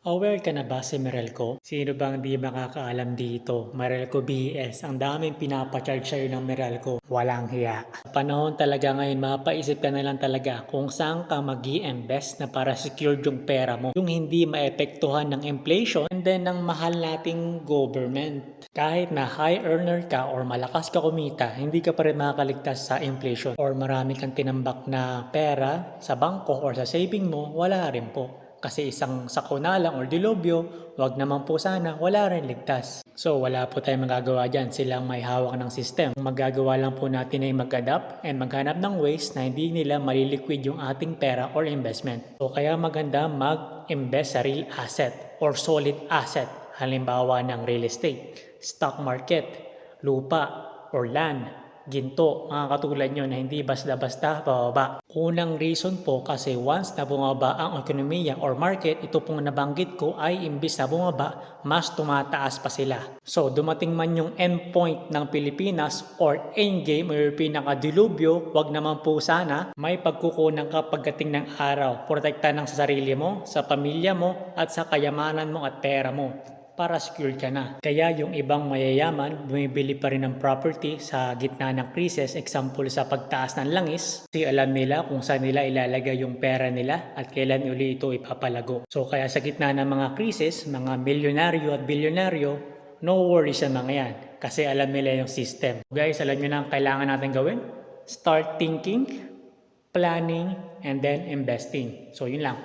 Aware ka na ba si Meralco? Sino bang di makakaalam dito? Meralco BS, ang daming pinapacharge sa'yo ng Meralco. Walang hiya. Sa panahon talaga ngayon, mapaisip ka na lang talaga kung saan ka mag invest na para secured yung pera mo. Yung hindi maepektuhan ng inflation and then ng mahal nating government. Kahit na high earner ka or malakas ka kumita, hindi ka pa rin makakaligtas sa inflation. Or marami kang tinambak na pera sa bangko or sa saving mo, wala rin po. Kasi isang sako na lang or dilobyo, wag naman po sana, wala rin ligtas. So wala po tayong magagawa dyan, silang may hawak ng system. Ang magagawa lang po natin ay mag-adapt and maghanap ng ways na hindi nila maliliquid yung ating pera or investment. So kaya maganda mag-invest sa real asset or solid asset. Halimbawa ng real estate, stock market, lupa or land, ginto, mga katulad nyo na hindi basta-basta bababa. Unang reason po kasi once na bumaba ang ekonomiya or market, ito pong nabanggit ko ay imbis na bumaba, mas tumataas pa sila. So dumating man yung endpoint ng Pilipinas or endgame or pinakadilubyo, wag naman po sana may pagkukunan ka pagdating ng araw. Protekta ng sa sarili mo, sa pamilya mo, at sa kayamanan mo at pera mo para secured ka na. Kaya yung ibang mayayaman, bumibili pa rin ng property sa gitna ng krisis, example sa pagtaas ng langis, kasi alam nila kung saan nila ilalagay yung pera nila at kailan uli ito ipapalago. So kaya sa gitna ng mga krisis, mga milyonaryo at bilyonaryo, no worries sa mga yan kasi alam nila yung system. Guys, alam nyo na ang kailangan natin gawin? Start thinking, planning, and then investing. So yun lang.